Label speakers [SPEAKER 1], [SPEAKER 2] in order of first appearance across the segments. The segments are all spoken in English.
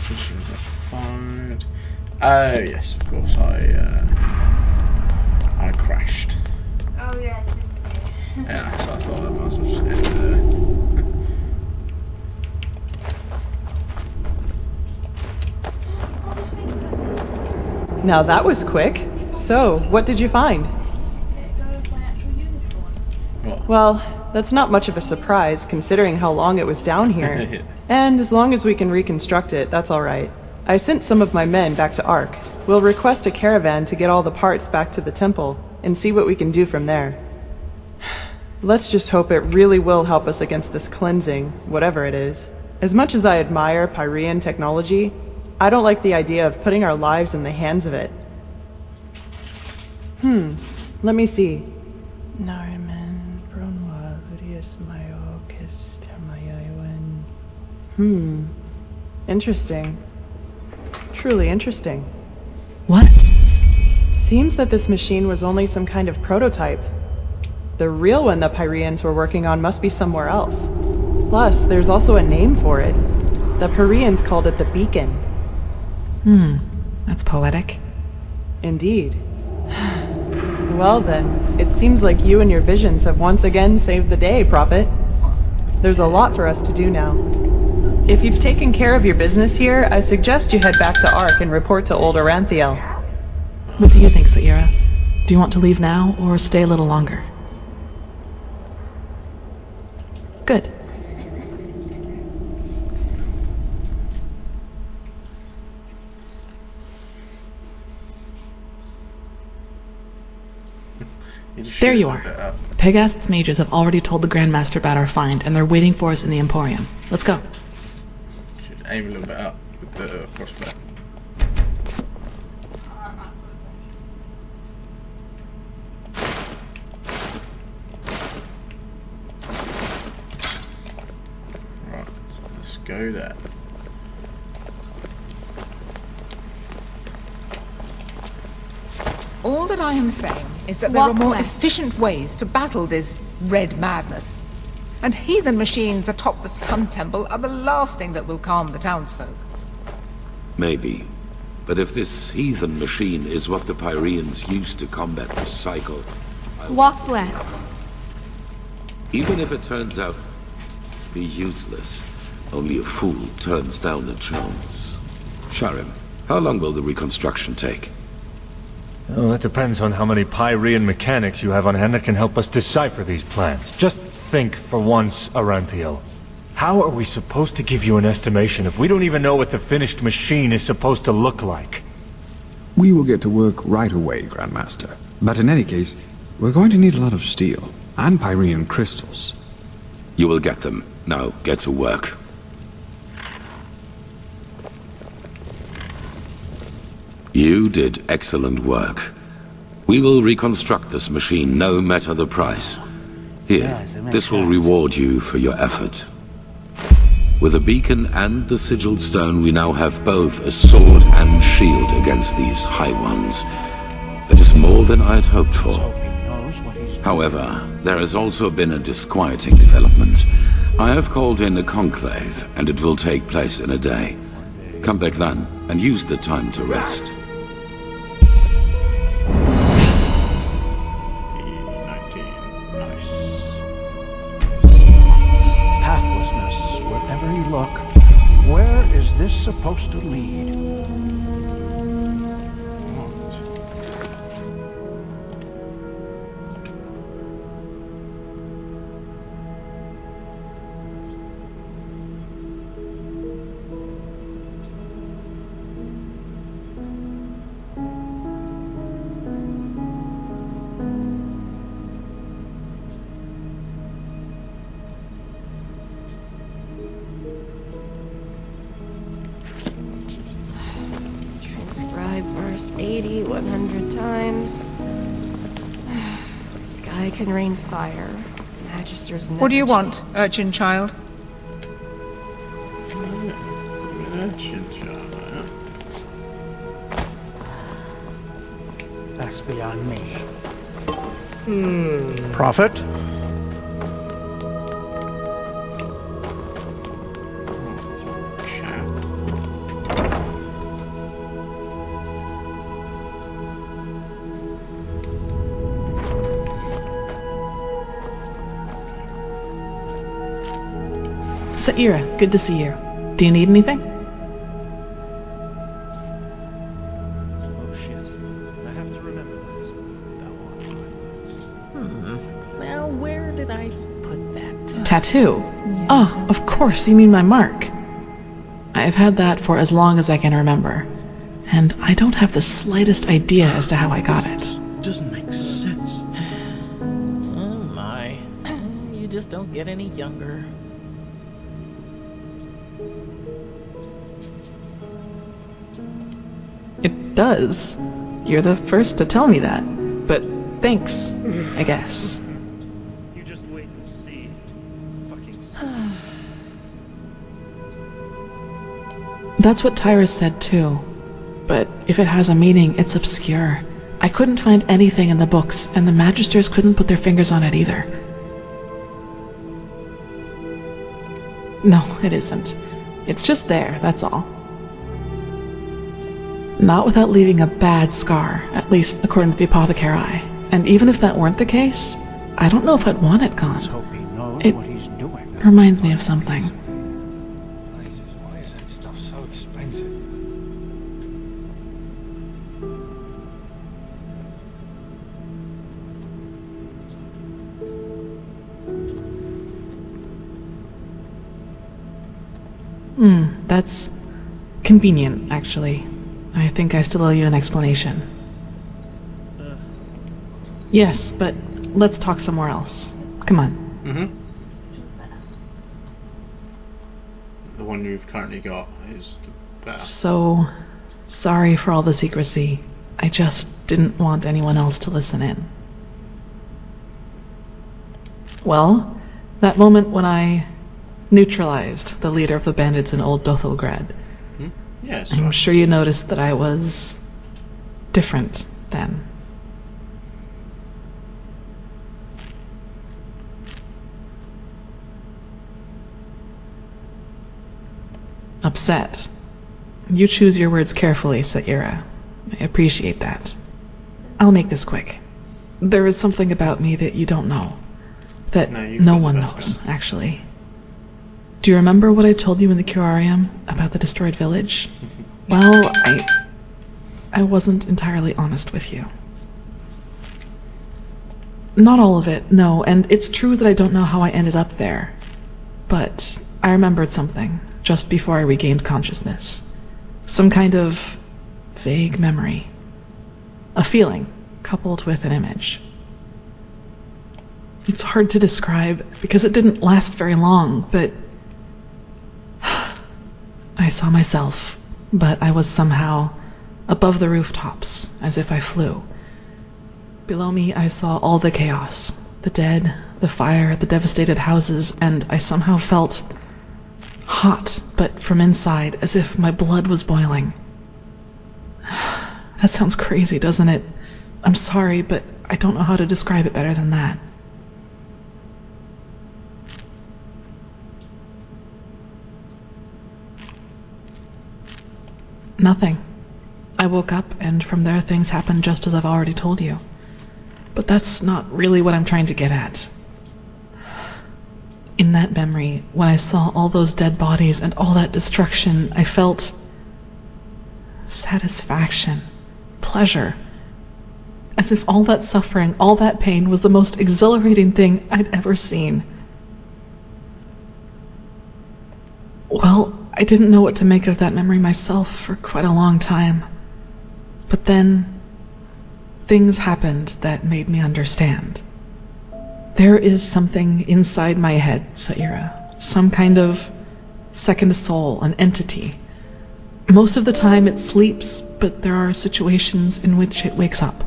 [SPEAKER 1] fired. Oh yes, of course. I crashed.
[SPEAKER 2] Oh yeah, you disappeared.
[SPEAKER 1] Yeah, so I thought I might as well just end there.
[SPEAKER 3] Now that was quick. So, what did you find?
[SPEAKER 1] What?
[SPEAKER 3] Well, that's not much of a surprise considering how long it was down here.
[SPEAKER 1] Yeah.
[SPEAKER 3] And as long as we can reconstruct it, that's alright. I sent some of my men back to Ark. We'll request a caravan to get all the parts back to the temple and see what we can do from there. Let's just hope it really will help us against this cleansing, whatever it is. As much as I admire Pyrean technology, I don't like the idea of putting our lives in the hands of it. Let me see. Interesting. Truly interesting.
[SPEAKER 4] What?
[SPEAKER 3] Seems that this machine was only some kind of prototype. The real one the Pyreans were working on must be somewhere else. Plus, there's also a name for it. The Pyreans called it the Beacon.
[SPEAKER 4] That's poetic.
[SPEAKER 3] Indeed. Well then, it seems like you and your visions have once again saved the day, Prophet. There's a lot for us to do now. If you've taken care of your business here, I suggest you head back to Ark and report to old Aranthiel.
[SPEAKER 4] What do you think, Saira? Do you want to leave now or stay a little longer? Good. There you are. Pegath's mages have already told the Grandmaster about our find, and they're waiting for us in the Emporium. Let's go.
[SPEAKER 1] Should aim a little bit up with the crossbow. Right, let's go there.
[SPEAKER 5] All that I am saying is that there are more efficient ways to battle this red madness. And heathen machines atop the Sun Temple are the last thing that will calm the townsfolk.
[SPEAKER 6] Maybe. But if this heathen machine is what the Pyreans used to combat the cycle,
[SPEAKER 2] Walk west.
[SPEAKER 6] even if it turns out to be useless, only a fool turns down a chance. Sharim, how long will the reconstruction take?
[SPEAKER 7] Well, that depends on how many Pyrean mechanics you have on hand that can help us decipher these plans. Just think for once, Aranthiel. How are we supposed to give you an estimation if we don't even know what the finished machine is supposed to look like?
[SPEAKER 8] We will get to work right away, Grandmaster. But in any case, we're going to need a lot of steel and Pyrean crystals.
[SPEAKER 6] You will get them. Now, get to work. You did excellent work. We will reconstruct this machine, no matter the price. Here, this will reward you for your effort. With the beacon and the sigiled stone, we now have both a sword and shield against these High Ones. It is more than I had hoped for. However, there has also been a disquieting development. I have called in a conclave, and it will take place in a day. Come back then, and use the time to rest.
[SPEAKER 9] Pathlessness, wherever you look. Where is this supposed to lead?
[SPEAKER 10] Transcribe verse 80 100 times. The sky can rain fire. Magisters never
[SPEAKER 5] What do you want, urchin child?
[SPEAKER 9] That's beyond me. Prophet?
[SPEAKER 4] Saira, good to see you. Do you need anything?
[SPEAKER 9] Oh shit. I have to remember that.
[SPEAKER 11] Well, where did I put that?
[SPEAKER 4] Tattoo? Oh, of course, you mean my mark. I've had that for as long as I can remember, and I don't have the slightest idea as to how I got it.
[SPEAKER 1] Doesn't make sense.
[SPEAKER 11] Oh my. You just don't get any younger.
[SPEAKER 4] It does. You're the first to tell me that, but thanks, I guess.
[SPEAKER 9] You just wait and see. Fucking
[SPEAKER 4] That's what Tyrus said too. But if it has a meaning, it's obscure. I couldn't find anything in the books, and the Magisters couldn't put their fingers on it either. No, it isn't. It's just there, that's all. Not without leaving a bad scar, at least according to the apothecary. And even if that weren't the case, I don't know if I'd want it gone.
[SPEAKER 9] hope he knows
[SPEAKER 4] It
[SPEAKER 9] what he's doing.
[SPEAKER 4] reminds me of something.
[SPEAKER 7] Why is that stuff so expensive?
[SPEAKER 4] That's convenient, actually. I think I still owe you an explanation. Yes, but let's talk somewhere else. Come on.
[SPEAKER 1] The one you've currently got is the better.
[SPEAKER 4] So, sorry for all the secrecy. I just didn't want anyone else to listen in. Well, that moment when I neutralized the leader of the bandits in Old Dothelgrad.
[SPEAKER 1] Yes.
[SPEAKER 4] I'm sure you noticed that I was different then. Upset. You choose your words carefully, Saira. I appreciate that. I'll make this quick. There is something about me that you don't know. That no one knows, actually. Do you remember what I told you in the curarium about the destroyed village? Well, I wasn't entirely honest with you. Not all of it, no, and it's true that I don't know how I ended up there. But I remembered something just before I regained consciousness. Some kind of vague memory. A feeling coupled with an image. It's hard to describe because it didn't last very long, but I saw myself, but I was somehow above the rooftops, as if I flew. Below me, I saw all the chaos, the dead, the fire, the devastated houses, and I somehow felt hot, but from inside, as if my blood was boiling. That sounds crazy, doesn't it? I'm sorry, but I don't know how to describe it better than that. Nothing. I woke up, and from there things happened just as I've already told you. But that's not really what I'm trying to get at. In that memory, when I saw all those dead bodies and all that destruction, I felt satisfaction, pleasure. As if all that suffering, all that pain was the most exhilarating thing I'd ever seen. Well, I didn't know what to make of that memory myself for quite a long time. But then, things happened that made me understand. There is something inside my head, Saira. Some kind of second soul, an entity. Most of the time it sleeps, but there are situations in which it wakes up.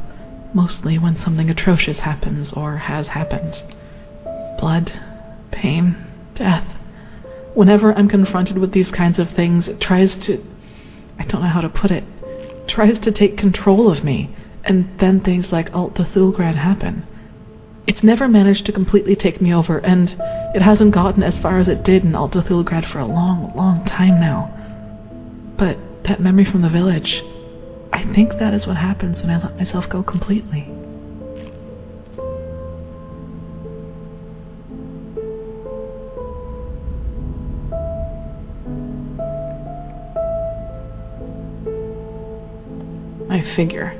[SPEAKER 4] Mostly when something atrocious happens or has happened. Blood, pain, death. Whenever I'm confronted with these kinds of things, it tries to, I don't know how to put it, tries to take control of me, and then things like Alt Dothelgrad happen. It's never managed to completely take me over, and it hasn't gotten as far as it did in Alt Dothelgrad for a long, long time now. But that memory from the village, I think that is what happens when I let myself go completely. I figure.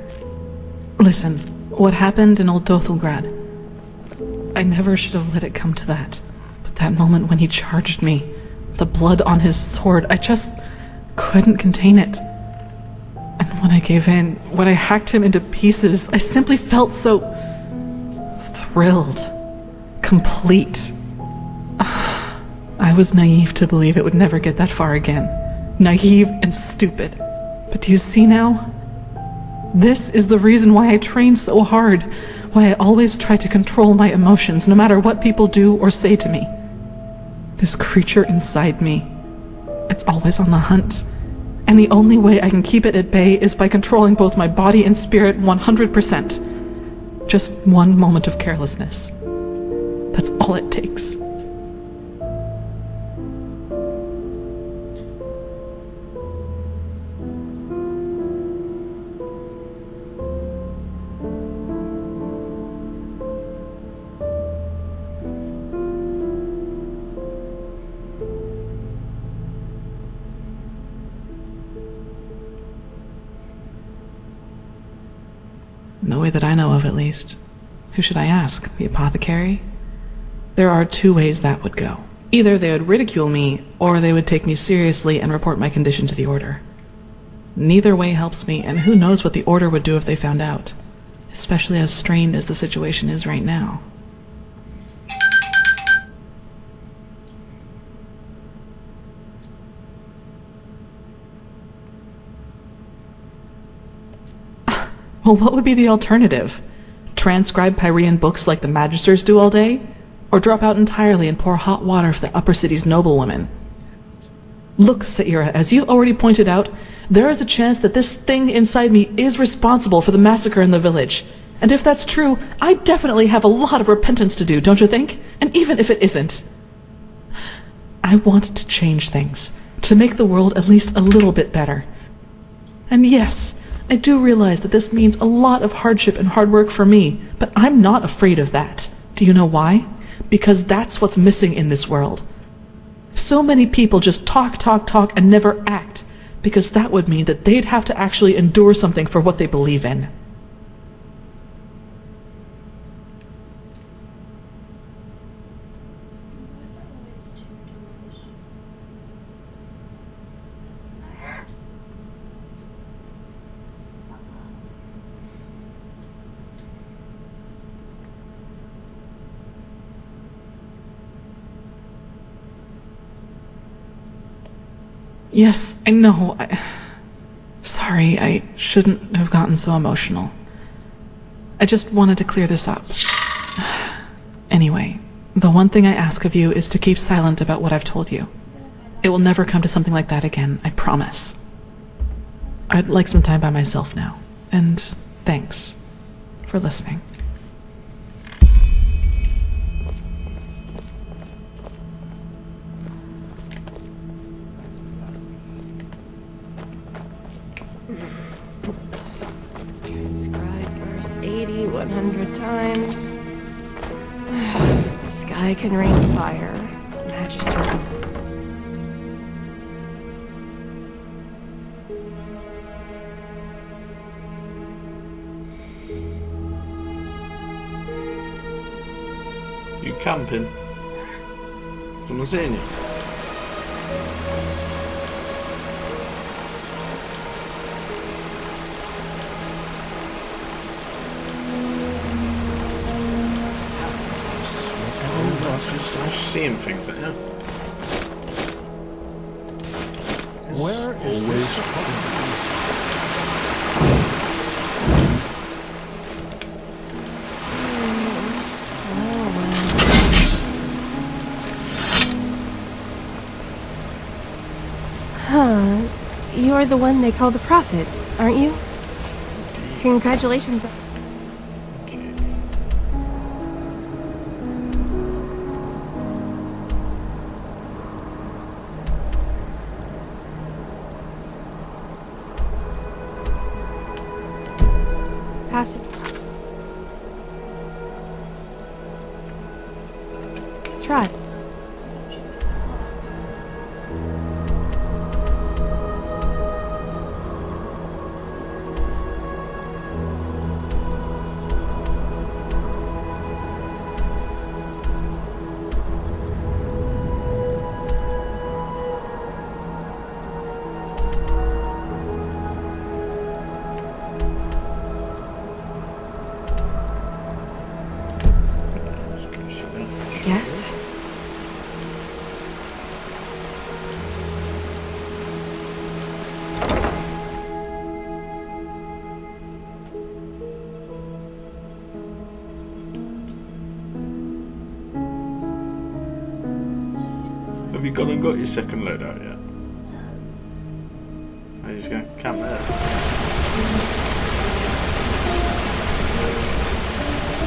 [SPEAKER 4] Listen, what happened in Old Dothelgrad? I never should have let it come to that. But that moment when he charged me, the blood on his sword, I just couldn't contain it. And when I gave in, when I hacked him into pieces, I simply felt so thrilled, complete. I was naive to believe it would never get that far again. Naive and stupid. But do you see now? This is the reason why I train so hard, why I always try to control my emotions, no matter what people do or say to me. This creature inside me, it's always on the hunt. And the only way I can keep it at bay is by controlling both my body and spirit 100%. Just one moment of carelessness. That's all it takes. No way that I know of, at least. Who should I ask? The apothecary? There are two ways that would go. Either they would ridicule me, or they would take me seriously and report my condition to the Order. Neither way helps me, and who knows what the Order would do if they found out. Especially as strained as the situation is right now. Well, what would be the alternative? Transcribe Pyrean books like the Magisters do all day? Or drop out entirely and pour hot water for the upper city's noblewomen? Look, Saira, as you already pointed out, there is a chance that this thing inside me is responsible for the massacre in the village. And if that's true, I definitely have a lot of repentance to do, don't you think? And even if it isn't, I want to change things, to make the world at least a little bit better. And yes, I do realize that this means a lot of hardship and hard work for me, but I'm not afraid of that. Do you know why? Because that's what's missing in this world. So many people just talk, and never act, because that would mean that they'd have to actually endure something for what they believe in. Yes, I know. Sorry, I shouldn't have gotten so emotional. I just wanted to clear this up. Anyway, the one thing I ask of you is to keep silent about what I've told you. It will never come to something like that again, I promise. I'd like some time by myself now, and thanks for listening.
[SPEAKER 10] Transcribe verse 80 100 times. The sky can rain fire. Magisters.
[SPEAKER 1] You camping? Someone seeing you? I'm just seeing things, aren't you?
[SPEAKER 9] Where is this supposed to be?
[SPEAKER 10] Huh. You're the one they call the Prophet, aren't you? Congratulations. Pass it. Try.
[SPEAKER 1] you gone and got your second loadout yet? Are you just going to camp there?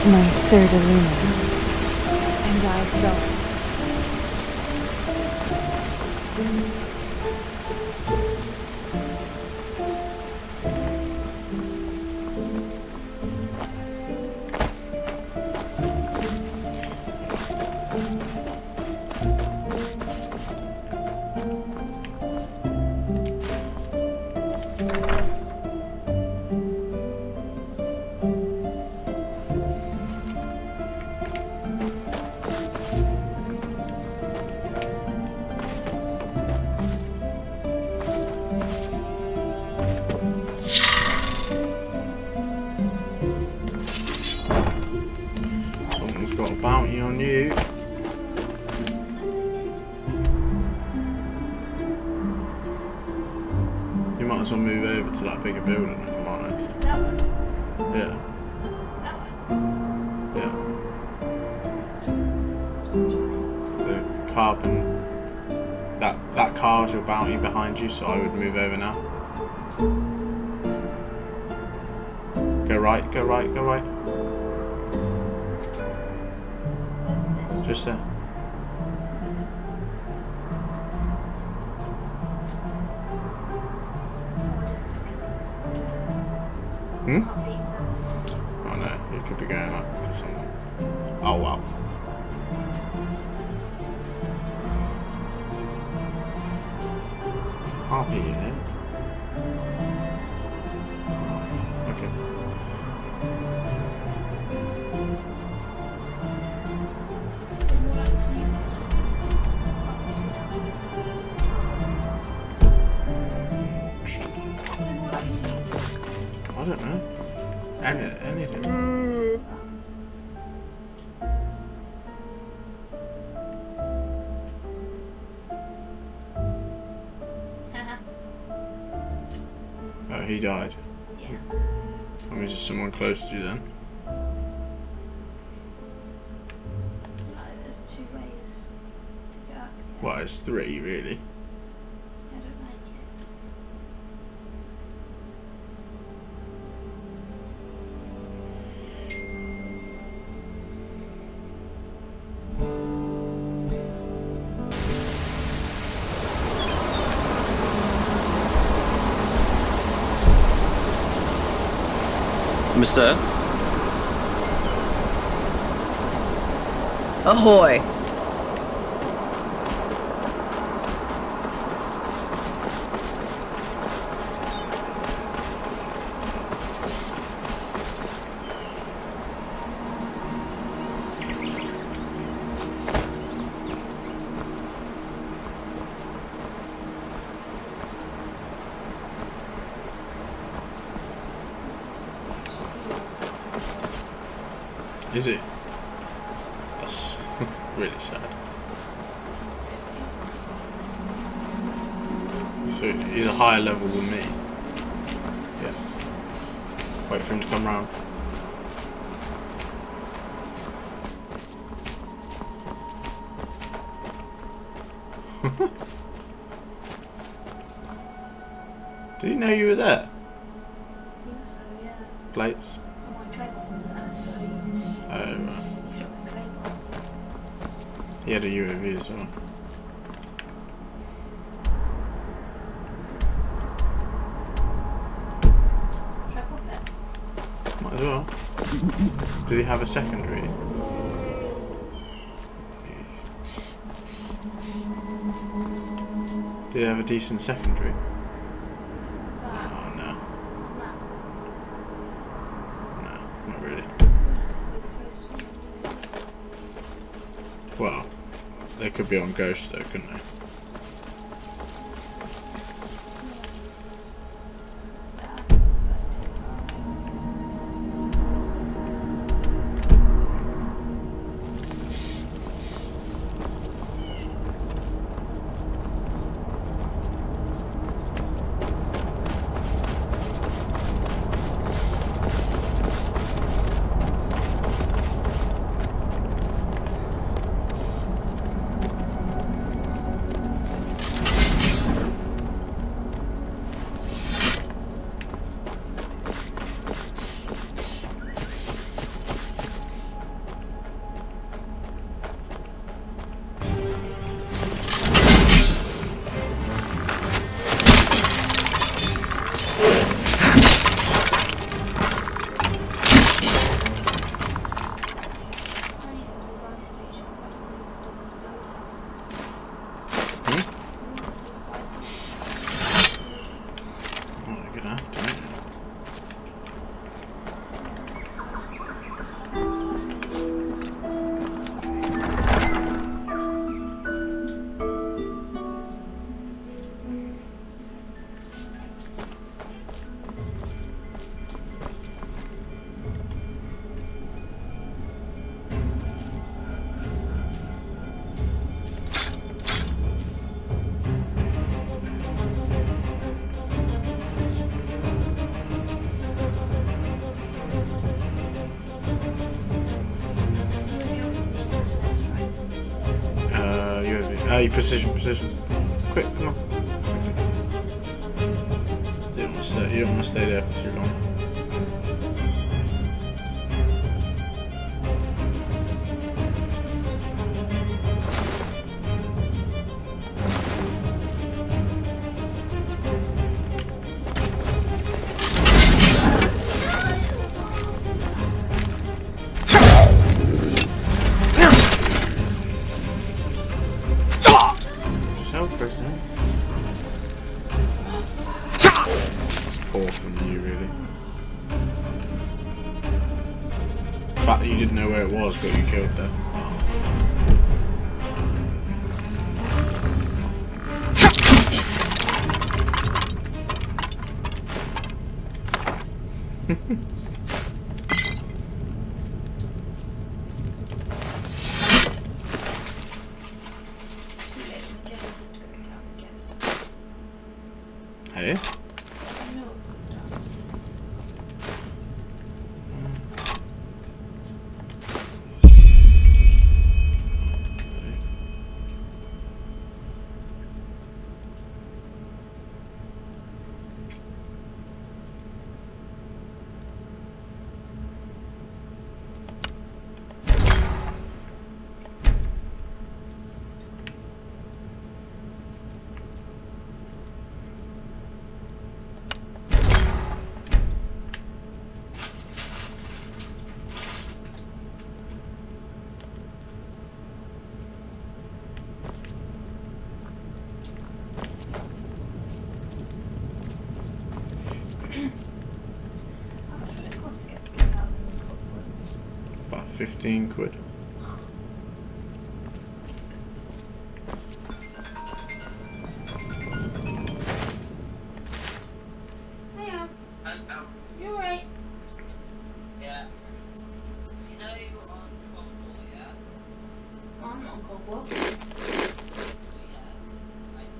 [SPEAKER 2] My Sir de Luna. And I go.
[SPEAKER 1] Someone's got a bounty on you. You might as well move over to that bigger building if I'm honest.
[SPEAKER 2] That one.
[SPEAKER 1] Yeah.
[SPEAKER 2] That one.
[SPEAKER 1] Yeah. The carbon. That car's your bounty behind you, so I would move over now. Go right, go right, go right. Just there. Hmm? Oh no, you could be going up to someone. Oh wow. I'll be in it. Okay. I don't know. Anything. Oh, he died.
[SPEAKER 2] Yeah.
[SPEAKER 1] That means there's someone close to you then.
[SPEAKER 2] There's two ways to go up here.
[SPEAKER 1] Well, it's 3 really.
[SPEAKER 2] I don't like it.
[SPEAKER 12] Monsieur?
[SPEAKER 3] Ahoy!
[SPEAKER 1] Is it? That's really sad. So he's a higher level than me. Yeah. Wait for him to come round. Did he know you were there?
[SPEAKER 2] I think so, yeah.
[SPEAKER 1] Plates?
[SPEAKER 2] Oh, my Claymore was there, so he
[SPEAKER 1] Oh, right.
[SPEAKER 2] shot my Claymore.
[SPEAKER 1] He had a UAV as well.
[SPEAKER 2] Should I pop it?
[SPEAKER 1] Might as well. Did he have a secondary? Did he have a decent secondary? Oh no. No, not really. Well, they could be on Ghost though, couldn't they?
[SPEAKER 2] That's too far.
[SPEAKER 1] Position. Quick, come on. You don't want to stay there for too long. It's poor from you, really. The fact that you didn't know where it was got you killed there. Hey? About 15 quid.
[SPEAKER 12] Hiya. You alright? Yeah. You know you're on Coldwall, yeah? I'm not on Coldwall. I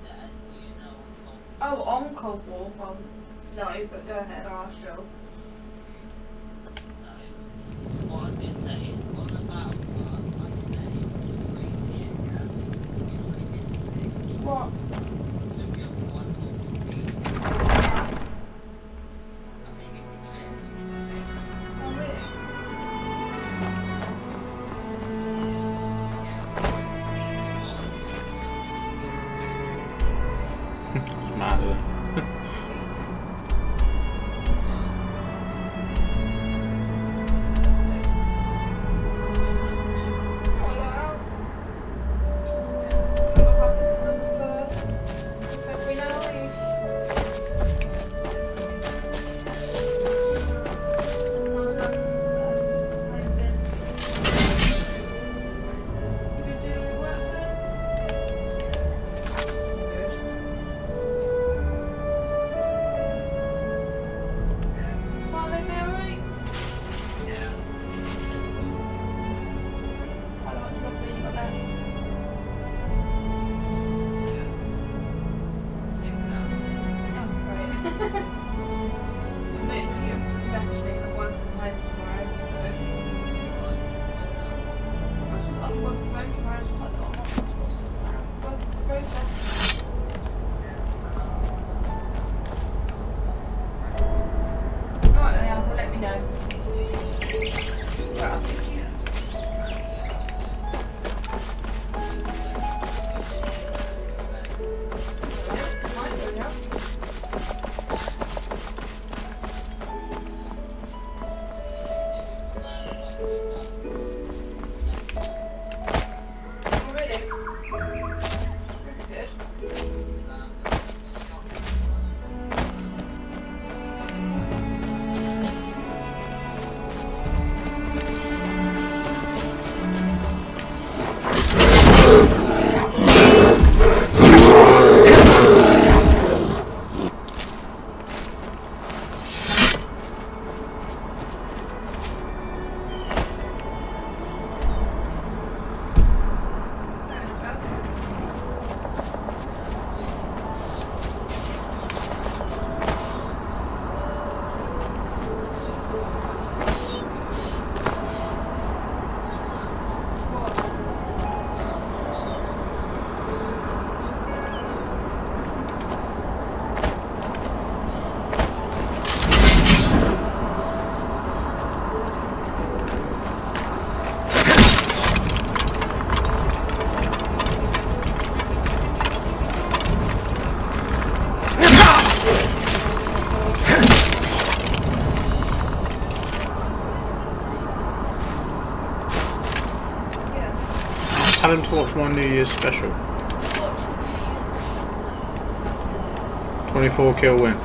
[SPEAKER 12] said, do you know on Coldwall? Oh, on Coldwall? Well, no, but go ahead, I'll ask Joe. What I was going to say is all about like what? To be up one more speed. I think it's in the end or something. Oh really?
[SPEAKER 1] It's mad, isn't it? Tell him to watch my New Year's special. 24 kill win.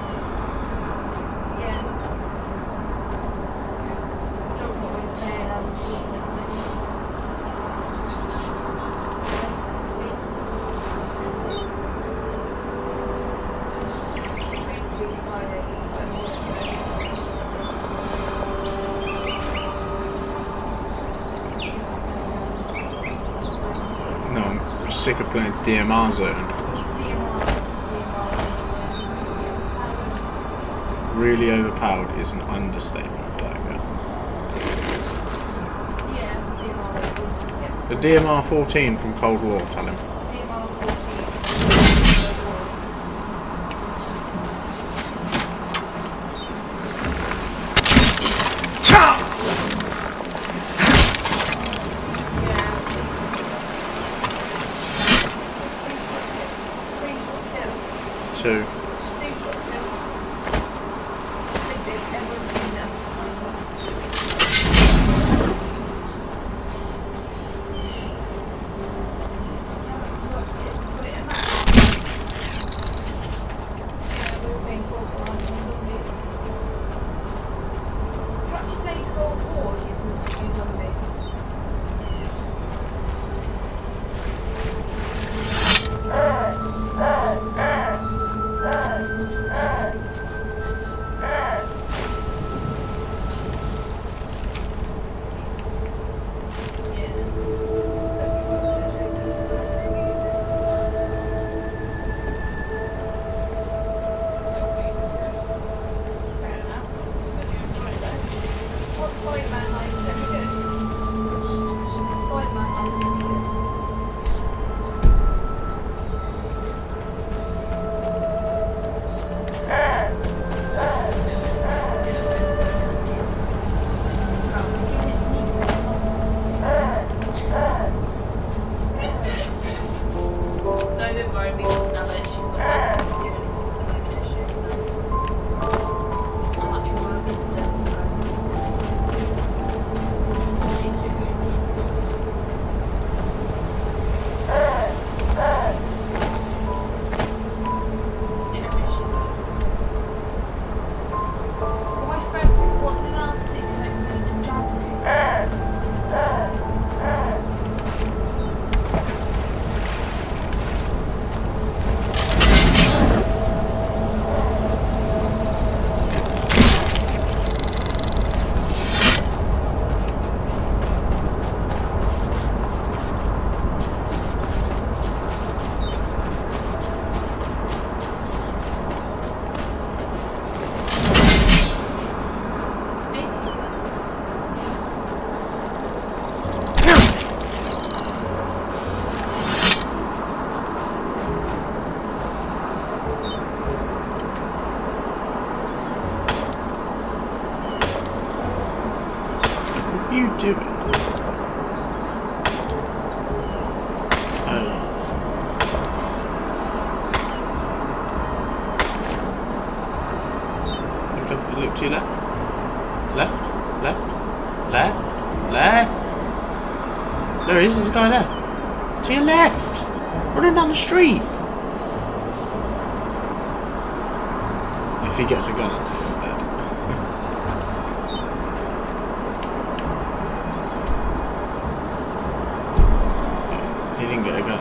[SPEAKER 1] No, I'm sick of playing DMR zone. Really overpowered is an understatement for that girl. The DMR 14 from Cold War, tell him. Two. You do it. Look to your left. Left. There he is, there's a guy there. To your left! Running down the street! If he gets a gun, I'm dead. He didn't get a gun.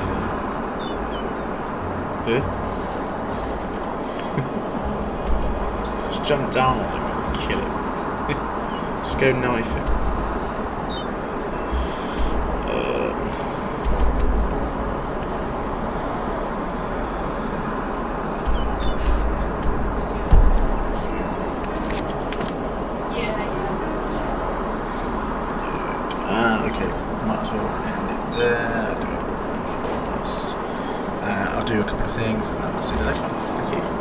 [SPEAKER 1] Did he? Just jump down on him and kill him. Just go knife him. Okay, might as well end it there. I'll do a couple of things and then I'll see you the next one. Thank you.